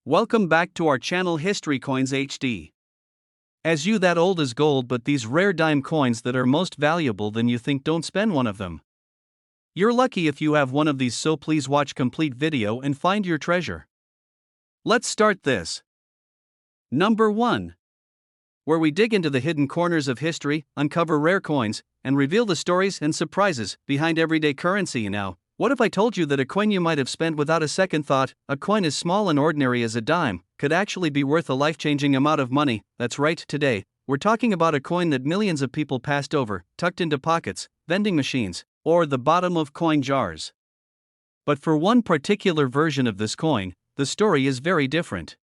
Welcome back to our channel History Coins HD. As you that old is gold, but these rare dime coins that are most valuable than you think, don't spend one of them. You're lucky if you have one of these, so please watch complete video and find your treasure. Let's start this. Number 1. Where we dig into the hidden corners of history, uncover rare coins, and reveal the stories and surprises behind everyday currency. Now, what if I told you that a coin you might have spent without a second thought, a coin as small and ordinary as a dime, could actually be worth a life-changing amount of money? That's right, today, we're talking about a coin that millions of people passed over, tucked into pockets, vending machines, or the bottom of coin jars. But for one particular version of this coin, the story is very different.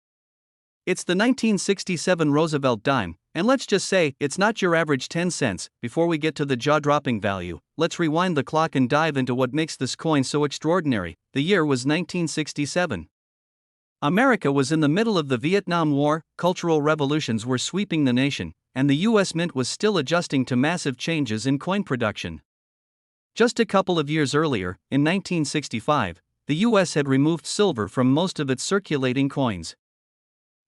It's the 1967 Roosevelt Dime, and let's just say, it's not your average 10 cents. Before we get to the jaw-dropping value, let's rewind the clock and dive into what makes this coin so extraordinary. The year was 1967. America was in the middle of the Vietnam War, cultural revolutions were sweeping the nation, and the U.S. Mint was still adjusting to massive changes in coin production. Just a couple of years earlier, in 1965, the U.S. had removed silver from most of its circulating coins.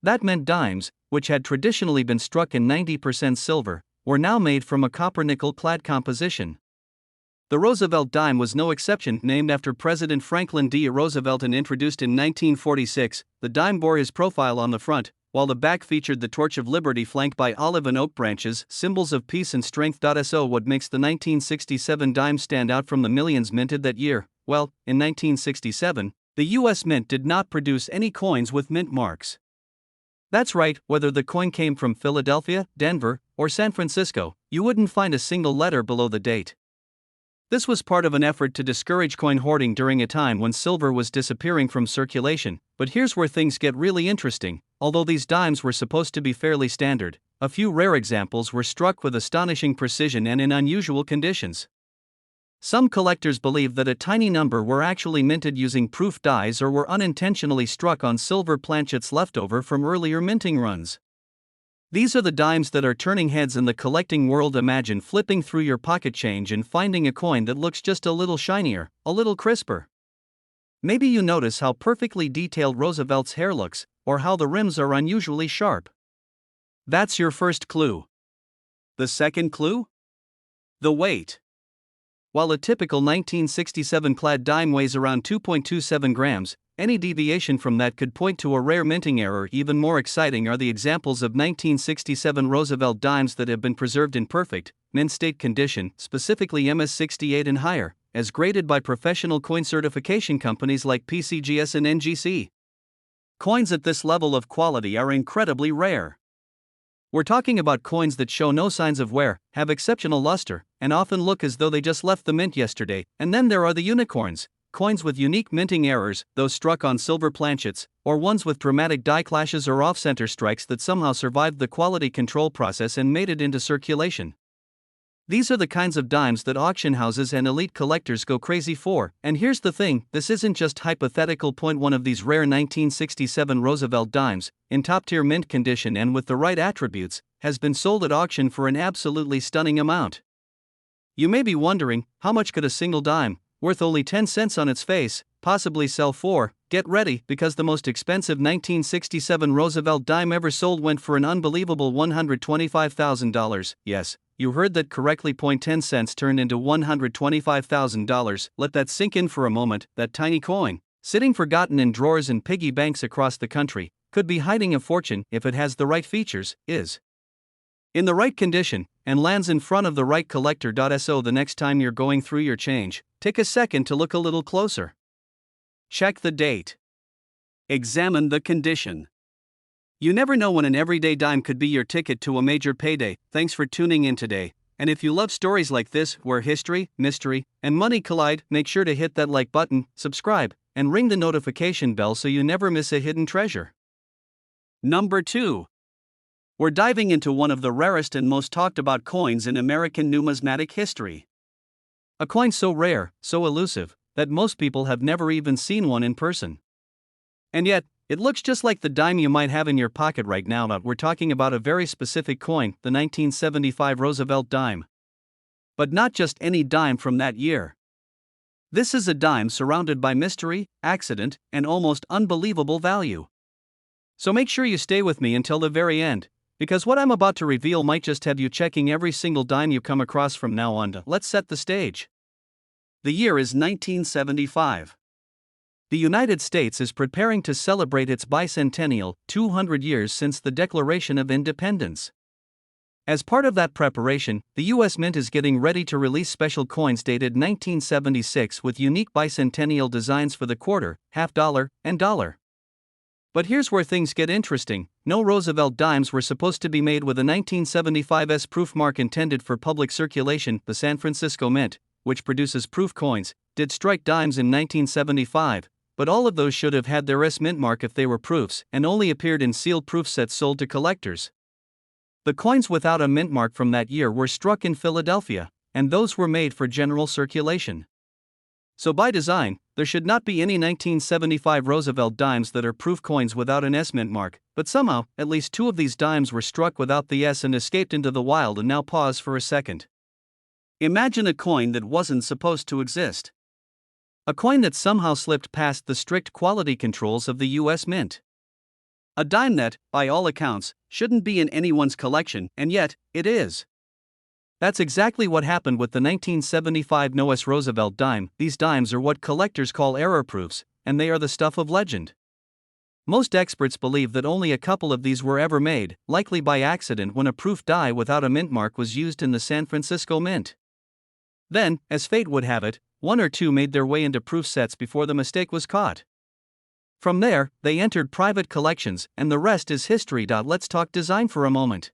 That meant dimes, which had traditionally been struck in 90% silver, were now made from a copper-nickel clad composition. The Roosevelt Dime was no exception. Named after President Franklin D. Roosevelt and introduced in 1946, the dime bore his profile on the front, while the back featured the torch of liberty flanked by olive and oak branches, symbols of peace and strength. So what makes the 1967 dime stand out from the millions minted that year? Well, in 1967, the U.S. Mint did not produce any coins with mint marks. That's right, whether the coin came from Philadelphia, Denver, or San Francisco, you wouldn't find a single letter below the date. This was part of an effort to discourage coin hoarding during a time when silver was disappearing from circulation. But here's where things get really interesting. Although these dimes were supposed to be fairly standard, a few rare examples were struck with astonishing precision and in unusual conditions. Some collectors believe that a tiny number were actually minted using proof dies or were unintentionally struck on silver planchets left over from earlier minting runs. These are the dimes that are turning heads in the collecting world. Imagine flipping through your pocket change and finding a coin that looks just a little shinier, a little crisper. Maybe you notice how perfectly detailed Roosevelt's hair looks, or how the rims are unusually sharp. That's your first clue. The second clue? The weight. While a typical 1967 clad dime weighs around 2.27 grams, any deviation from that could point to a rare minting error. Even more exciting are the examples of 1967 Roosevelt dimes that have been preserved in perfect, mint state condition, specifically MS-68 and higher, as graded by professional coin certification companies like PCGS and NGC. Coins at this level of quality are incredibly rare. We're talking about coins that show no signs of wear, have exceptional luster, and often look as though they just left the mint yesterday. And then there are the unicorns, coins with unique minting errors, those struck on silver planchets, or ones with dramatic die clashes or off-center strikes that somehow survived the quality control process and made it into circulation. These are the kinds of dimes that auction houses and elite collectors go crazy for. And here's the thing, this isn't just hypothetical. One of these rare 1967 Roosevelt dimes, in top-tier mint condition and with the right attributes, has been sold at auction for an absolutely stunning amount. You may be wondering, how much could a single dime, worth only 10 cents on its face, possibly sell for? Get ready, because the most expensive 1967 Roosevelt dime ever sold went for an unbelievable $125,000. Yes, you heard that correctly. 10 cents turned into $125,000. Let that sink in for a moment. That tiny coin, sitting forgotten in drawers and piggy banks across the country, could be hiding a fortune if it has the right features, is in the right condition, and lands in front of the right collector. So the next time you're going through your change, take a second to look a little closer. Check the date. Examine the condition. You never know when an everyday dime could be your ticket to a major payday. Thanks for tuning in today. And if you love stories like this, where history, mystery, and money collide, make sure to hit that like button, subscribe, and ring the notification bell so you never miss a hidden treasure. Number 2. We're diving into one of the rarest and most talked about coins in American numismatic history. A coin so rare, so elusive, that most people have never even seen one in person. And yet, it looks just like the dime you might have in your pocket right now. We're talking about a very specific coin, the 1975 Roosevelt Dime. But not just any dime from that year. This is a dime surrounded by mystery, accident, and almost unbelievable value. So make sure you stay with me until the very end, because what I'm about to reveal might just have you checking every single dime you come across from now on. Let's set the stage. The year is 1975. The United States is preparing to celebrate its bicentennial, 200 years since the Declaration of Independence. As part of that preparation, the U.S. Mint is getting ready to release special coins dated 1976 with unique bicentennial designs for the quarter, half dollar, and dollar. But here's where things get interesting. No Roosevelt Dimes were supposed to be made with a 1975's proof mark intended for public circulation. The San Francisco Mint, which produces proof coins, did strike dimes in 1975, but all of those should have had their S mint mark if they were proofs and only appeared in sealed proof sets sold to collectors. The coins without a mint mark from that year were struck in Philadelphia, and those were made for general circulation. So by design, there should not be any 1975 Roosevelt dimes that are proof coins without an S mint mark, but somehow, at least two of these dimes were struck without the S and escaped into the wild. And now pause for a second. Imagine a coin that wasn't supposed to exist. A coin that somehow slipped past the strict quality controls of the US Mint. A dime that, by all accounts, shouldn't be in anyone's collection, and yet, it is. That's exactly what happened with the 1975 No.S. Roosevelt Dime. These dimes are what collectors call error proofs, and they are the stuff of legend. Most experts believe that only a couple of these were ever made, likely by accident when a proof die without a mint mark was used in the San Francisco Mint. Then, as fate would have it, one or two made their way into proof sets before the mistake was caught. From there, they entered private collections, and the rest is history. Let's talk design for a moment.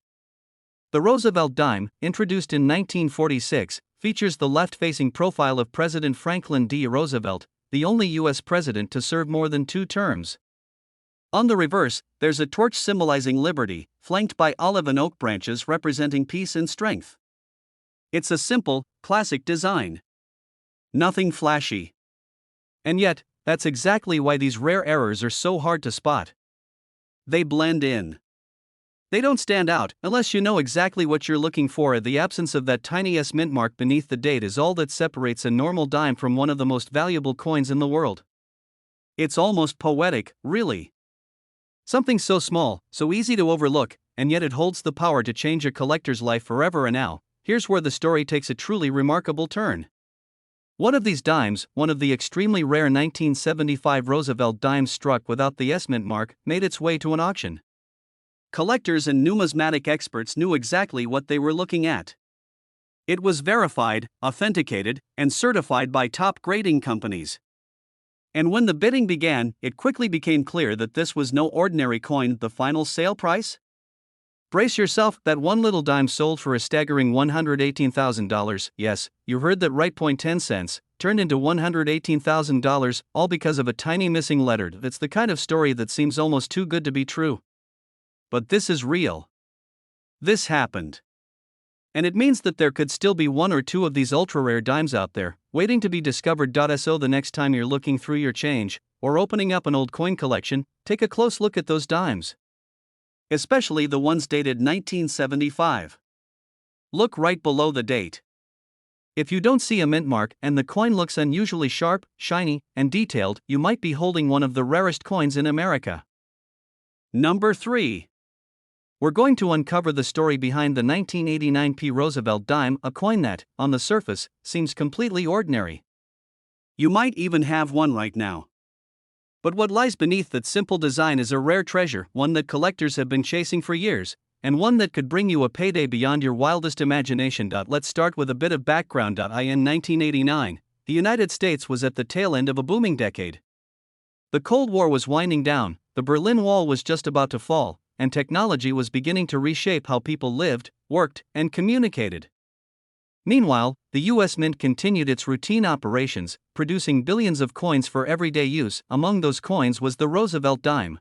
The Roosevelt Dime, introduced in 1946, features the left-facing profile of President Franklin D. Roosevelt, the only U.S. president to serve more than 2 terms. On the reverse, there's a torch symbolizing liberty, flanked by olive and oak branches representing peace and strength. It's a simple, classic design. Nothing flashy. And yet, that's exactly why these rare errors are so hard to spot. They blend in. They don't stand out unless you know exactly what you're looking for. The absence of that tiny S mint mark beneath the date is all that separates a normal dime from one of the most valuable coins in the world. It's almost poetic, really. Something so small, so easy to overlook, and yet it holds the power to change a collector's life forever. And now, here's where the story takes a truly remarkable turn. One of these dimes, one of the extremely rare 1975 Roosevelt dimes struck without the S mint mark, made its way to an auction. Collectors and numismatic experts knew exactly what they were looking at. It was verified, authenticated, and certified by top grading companies. And when the bidding began, it quickly became clear that this was no ordinary coin. The final sale price? Brace yourself, that one little dime sold for a staggering $118,000. Yes, you heard that right. 10 cents, turned into $118,000, all because of a tiny missing letter. That's the kind of story that seems almost too good to be true. But this is real. This happened. And it means that there could still be one or two of these ultra-rare dimes out there, waiting to be discovered. So the next time you're looking through your change, or opening up an old coin collection, take a close look at those dimes. Especially the ones dated 1975. Look right below the date. If you don't see a mint mark and the coin looks unusually sharp, shiny, and detailed, you might be holding one of the rarest coins in America. Number 3. We're going to uncover the story behind the 1989 P Roosevelt Dime, a coin that, on the surface, seems completely ordinary. You might even have one right now. But what lies beneath that simple design is a rare treasure, one that collectors have been chasing for years, and one that could bring you a payday beyond your wildest imagination. Let's start with a bit of background. In 1989, the United States was at the tail end of a booming decade. The Cold War was winding down, the Berlin Wall was just about to fall, and technology was beginning to reshape how people lived, worked, and communicated. Meanwhile, the U.S. Mint continued its routine operations, producing billions of coins for everyday use. Among those coins was the Roosevelt Dime.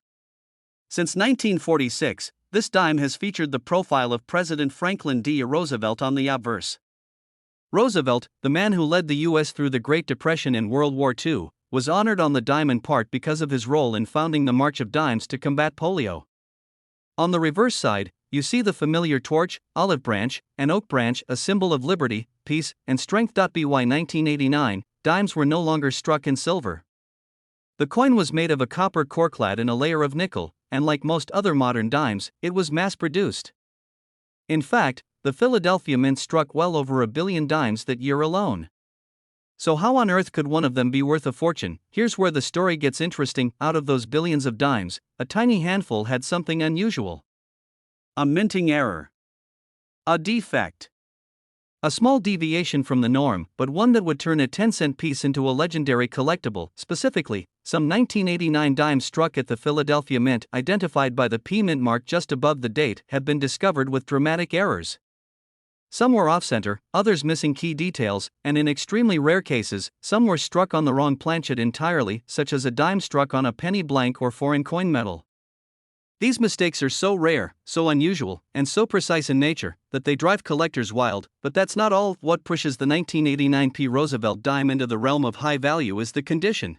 Since 1946, this dime has featured the profile of President Franklin D. Roosevelt on the obverse. Roosevelt, the man who led the U.S. through the Great Depression and World War II, was honored on the dime in part because of his role in founding the March of Dimes to combat polio. On the reverse side, you see the familiar torch, olive branch, and oak branch, a symbol of liberty, peace, and strength. By 1989, dimes were no longer struck in silver. The coin was made of a copper core clad in a layer of nickel, and like most other modern dimes, it was mass-produced. In fact, the Philadelphia Mint struck well over 1 billion dimes that year alone. So how on earth could one of them be worth a fortune? Here's where the story gets interesting. Out of those billions of dimes, a tiny handful had something unusual. A minting error. A defect. A small deviation from the norm, but one that would turn a 10-cent piece into a legendary collectible. Specifically, some 1989 dimes struck at the Philadelphia Mint, identified by the P mint mark just above the date, have been discovered with dramatic errors. Some were off-center, others missing key details, and in extremely rare cases, some were struck on the wrong planchet entirely, such as a dime struck on a penny blank or foreign coin metal. These mistakes are so rare, so unusual, and so precise in nature, that they drive collectors wild. But that's not all. What pushes the 1989 P Roosevelt Dime into the realm of high value is the condition.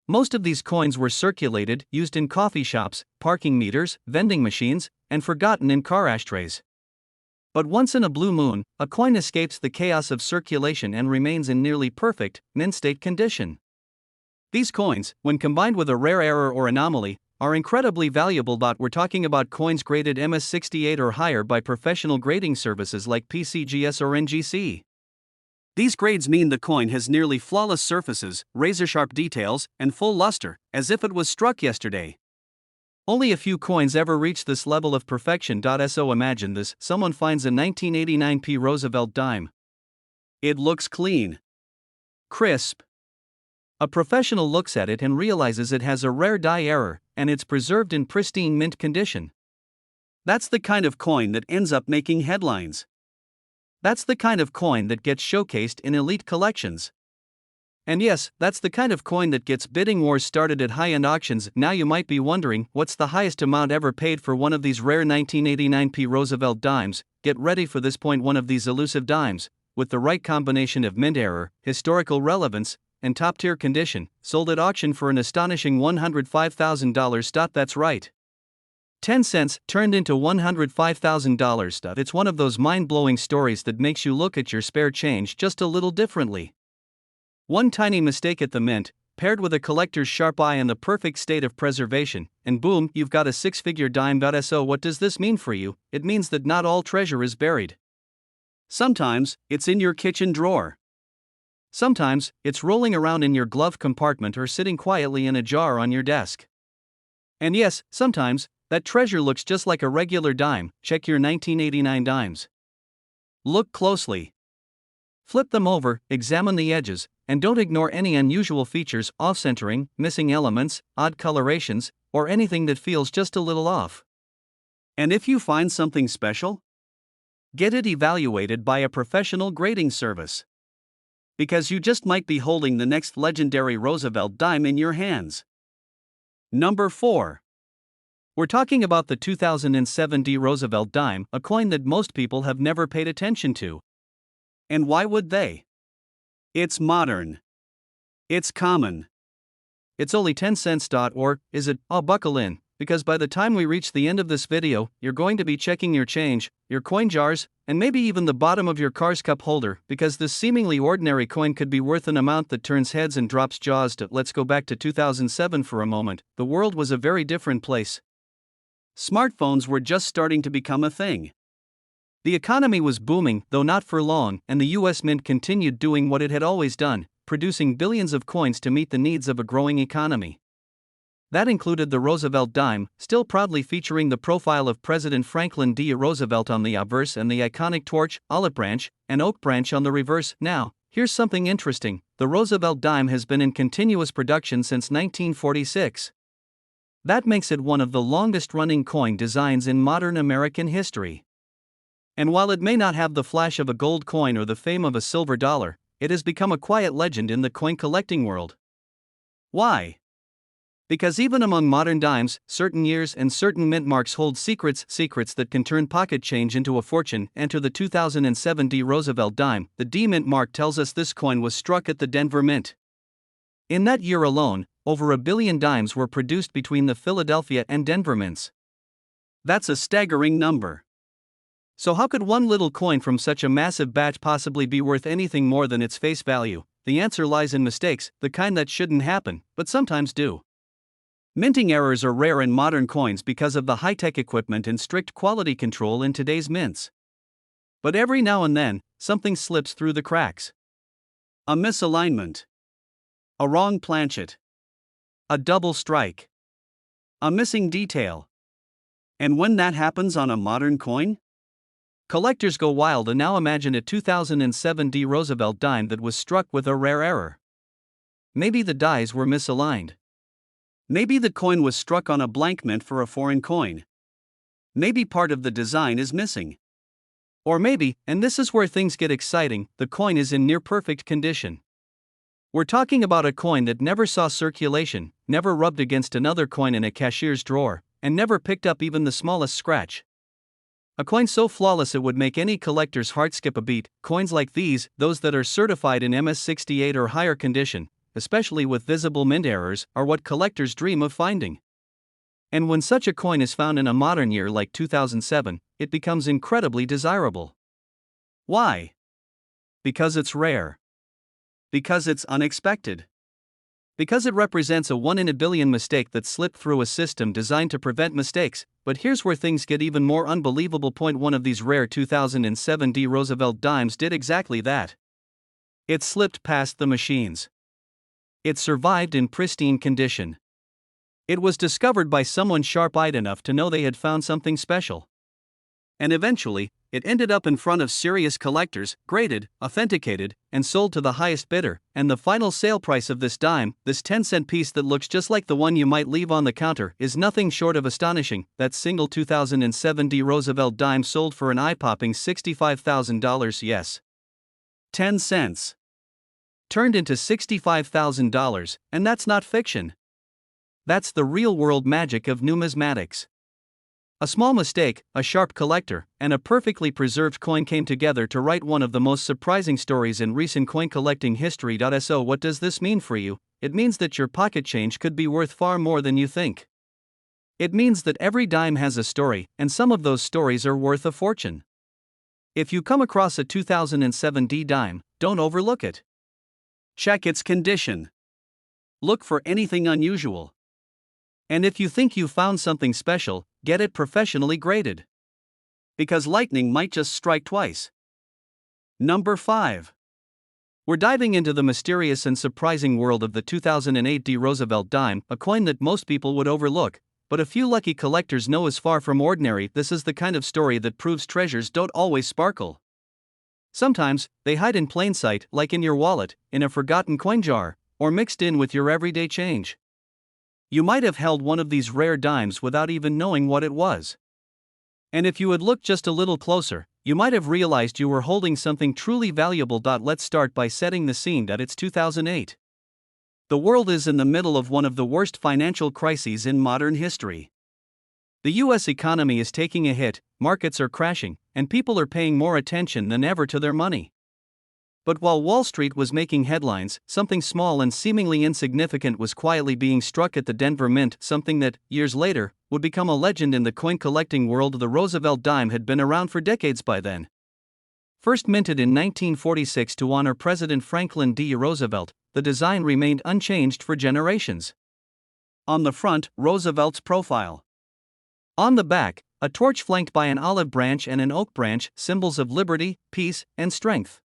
Most of these coins were circulated, used in coffee shops, parking meters, vending machines, and forgotten in car ashtrays. But once in a blue moon, a coin escapes the chaos of circulation and remains in nearly perfect, mint-state condition. These coins, when combined with a rare error or anomaly, are incredibly valuable. We're talking about coins graded MS68 or higher by professional grading services like PCGS or NGC. These grades mean the coin has nearly flawless surfaces, razor-sharp details, and full luster, as if it was struck yesterday. Only a few coins ever reach this level of perfection. So imagine this: someone finds a 1989 P Roosevelt Dime. It looks clean, crisp. A professional looks at it and realizes it has a rare die error, and it's preserved in pristine mint condition. That's the kind of coin that ends up making headlines. That's the kind of coin that gets showcased in elite collections. And yes, that's the kind of coin that gets bidding wars started at high-end auctions. Now you might be wondering, what's the highest amount ever paid for one of these rare 1989 P Roosevelt dimes? Get ready for this point: one of these elusive dimes, with the right combination of mint error, historical relevance, and top-tier condition, sold at auction for an astonishing $105,000. That's right. 10 cents turned into $105,000. It's one of those mind-blowing stories that makes you look at your spare change just a little differently. One tiny mistake at the mint, paired with a collector's sharp eye and the perfect state of preservation, and boom, you've got a six-figure dime. So what does this mean for you? It means that not all treasure is buried. Sometimes, it's in your kitchen drawer. Sometimes, it's rolling around in your glove compartment or sitting quietly in a jar on your desk. And yes, sometimes, that treasure looks just like a regular dime. Check your 1989 dimes. Look closely. Flip them over, examine the edges, and don't ignore any unusual features: off-centering, missing elements, odd colorations, or anything that feels just a little off. And if you find something special, get it evaluated by a professional grading service. Because you just might be holding the next legendary Roosevelt dime in your hands. Number 4. We're talking about the 2007 D Roosevelt Dime, a coin that most people have never paid attention to. And why would they? It's modern. It's common. It's only 10 cents. Or is it? Oh, buckle in, because by the time we reach the end of this video, you're going to be checking your change, your coin jars, and maybe even the bottom of your car's cup holder, because this seemingly ordinary coin could be worth an amount that turns heads and drops jaws. Let's go back to 2007 for a moment. The world was a very different place. Smartphones were just starting to become a thing. The economy was booming, though not for long, and the US Mint continued doing what it had always done, producing billions of coins to meet the needs of a growing economy. That included the Roosevelt Dime, still proudly featuring the profile of President Franklin D. Roosevelt on the obverse and the iconic torch, olive branch, and oak branch on the reverse. Now, here's something interesting: the Roosevelt Dime has been in continuous production since 1946. That makes it one of the longest-running coin designs in modern American history. And while it may not have the flash of a gold coin or the fame of a silver dollar, it has become a quiet legend in the coin collecting world. Why? Because even among modern dimes, certain years and certain mint marks hold secrets that can turn pocket change into a fortune. Enter the 2007 D Roosevelt Dime. The D mint mark tells us this coin was struck at the Denver Mint. In that year alone, over 1 billion dimes were produced between the Philadelphia and Denver mints. That's a staggering number. So how could one little coin from such a massive batch possibly be worth anything more than its face value? The answer lies in mistakes, the kind that shouldn't happen, but sometimes do. Minting errors are rare in modern coins because of the high-tech equipment and strict quality control in today's mints. But every now and then, something slips through the cracks. A misalignment. A wrong planchet. A double strike. A missing detail. And when that happens on a modern coin, collectors go wild and now imagine a 2007 D Roosevelt Dime that was struck with a rare error. Maybe the dies were misaligned. Maybe the coin was struck on a blank mint for a foreign coin. Maybe part of the design is missing. Or maybe, and this is where things get exciting, the coin is in near perfect condition. We're talking about a coin that never saw circulation, never rubbed against another coin in a cashier's drawer, and never picked up even the smallest scratch. A coin so flawless it would make any collector's heart skip a beat. Coins like these, those that are certified in MS68 or higher condition, especially with visible mint errors, are what collectors dream of finding. And when such a coin is found in a modern year like 2007, it becomes incredibly desirable. Why? Because it's rare. Because it's unexpected. Because it represents a 1 in a billion mistake that slipped through a system designed to prevent mistakes. But here's where things get even more unbelievable. Point one of these rare 2007 D Roosevelt Dimes did exactly that. It slipped past the machines. It survived in pristine condition. It was discovered by someone sharp-eyed enough to know they had found something special. And eventually, it ended up in front of serious collectors, graded, authenticated, and sold to the highest bidder. And the final sale price of this dime, this 10-cent piece that looks just like the one you might leave on the counter, is nothing short of astonishing. That single 2007 D Roosevelt Dime sold for an eye-popping $65,000. Yes. 10 cents. Turned into $65,000, and that's not fiction. That's the real-world magic of numismatics. A small mistake, a sharp collector, and a perfectly preserved coin came together to write one of the most surprising stories in recent coin collecting history. So what does this mean for you? It means that your pocket change could be worth far more than you think. It means that every dime has a story, and some of those stories are worth a fortune. If you come across a 2007 D dime, don't overlook it. Check its condition. Look for anything unusual. And if you think you found something special, get it professionally graded. Because lightning might just strike twice. Number 5. We're diving into the mysterious and surprising world of the 2008 D Roosevelt Dime, a coin that most people would overlook, but a few lucky collectors know is far from ordinary. This is the kind of story that proves treasures don't always sparkle. Sometimes, they hide in plain sight, like in your wallet, in a forgotten coin jar, or mixed in with your everyday change. You might have held one of these rare dimes without even knowing what it was. And if you had looked just a little closer, you might have realized you were holding something truly valuable. Let's start by setting the scene. It's 2008. The world is in the middle of one of the worst financial crises in modern history. The US economy is taking a hit, markets are crashing, and people are paying more attention than ever to their money. But while Wall Street was making headlines, something small and seemingly insignificant was quietly being struck at the Denver Mint, something that, years later, would become a legend in the coin collecting world. The Roosevelt Dime had been around for decades by then. First minted in 1946 to honor President Franklin D. Roosevelt, the design remained unchanged for generations. On the front, Roosevelt's profile. On the back, a torch flanked by an olive branch and an oak branch, symbols of liberty, peace, and strength.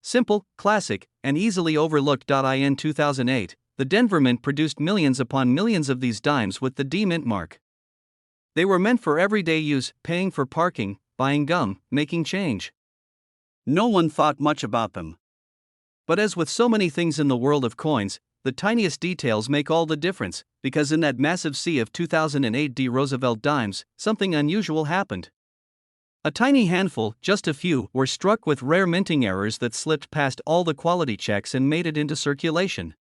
Simple, classic, and easily overlooked. In 2008, the Denver Mint produced millions upon millions of these dimes with the D Mint mark. They were meant for everyday use, paying for parking, buying gum, making change. No one thought much about them. But as with so many things in the world of coins, the tiniest details make all the difference, because in that massive sea of 2008 D Roosevelt Dimes, something unusual happened. A tiny handful, just a few, were struck with rare minting errors that slipped past all the quality checks and made it into circulation.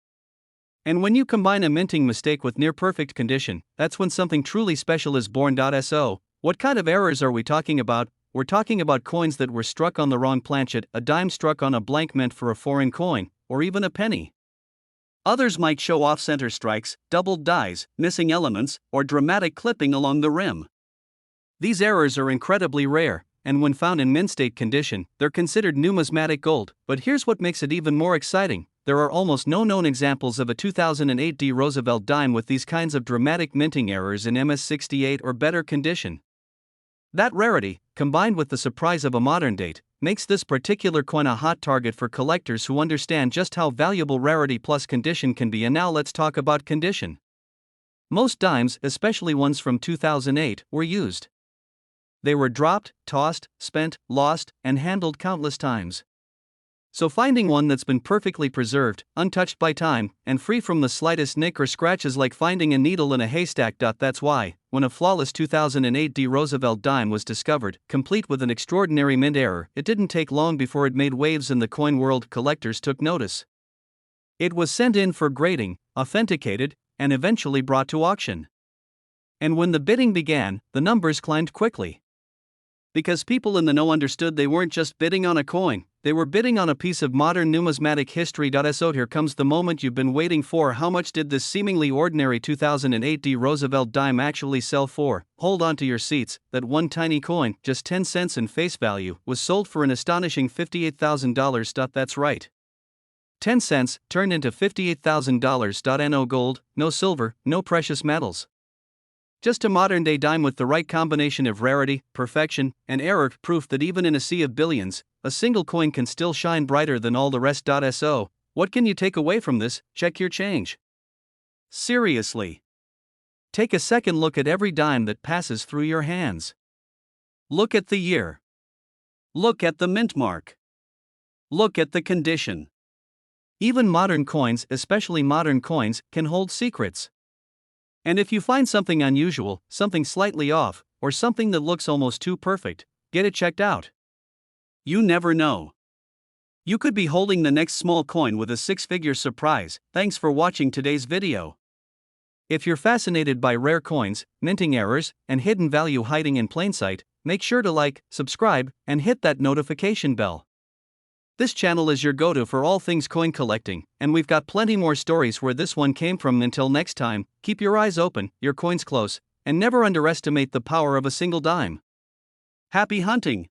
And when you combine a minting mistake with near-perfect condition, that's when something truly special is born. So, what kind of errors are we talking about? We're talking about coins that were struck on the wrong planchet, a dime struck on a blank mint for a foreign coin, or even a penny. Others might show off-center strikes, doubled dies, missing elements, or dramatic clipping along the rim. These errors are incredibly rare, and when found in mint-state condition, they're considered numismatic gold. But here's what makes it even more exciting. there are almost no known examples of a 2008 D Roosevelt Dime with these kinds of dramatic minting errors in MS-68 or better condition. That rarity, combined with the surprise of a modern date, makes this particular coin a hot target for collectors who understand just how valuable rarity plus condition can be. And now let's talk about condition. Most dimes, especially ones from 2008, were used. They were dropped, tossed, spent, lost, and handled countless times. So finding one that's been perfectly preserved, untouched by time, and free from the slightest nick or scratch is like finding a needle in a haystack. That's why, when a flawless 2008 D Roosevelt Dime was discovered, complete with an extraordinary mint error, it didn't take long before it made waves in the coin world. Collectors took notice. It was sent in for grading, authenticated, and eventually brought to auction. And when the bidding began, the numbers climbed quickly. Because people in the know understood they weren't just bidding on a coin, they were bidding on a piece of modern numismatic history. So here comes the moment you've been waiting for. How much did this seemingly ordinary 2008 D Roosevelt Dime actually sell for? Hold on to your seats. That one tiny coin, just 10 cents in face value, was sold for an astonishing $58,000. That's right. 10 cents turned into $58,000. No gold, no silver, no precious metals. Just a modern-day dime with the right combination of rarity, perfection, and error, proof that even in a sea of billions, a single coin can still shine brighter than all the rest. So, what can you take away from this? Check your change. Seriously. Take a second look at every dime that passes through your hands. Look at the year. Look at the mint mark. Look at the condition. Even modern coins, especially modern coins, can hold secrets. And if you find something unusual, something slightly off, or something that looks almost too perfect, get it checked out. You never know. You could be holding the next small coin with a six-figure surprise. Thanks for watching today's video. If you're fascinated by rare coins, minting errors, and hidden value hiding in plain sight, make sure to like, subscribe, and hit that notification bell. This channel is your go-to for all things coin collecting, and we've got plenty more stories where this one came from. Until next time, keep your eyes open, your coins close, and never underestimate the power of a single dime. Happy hunting!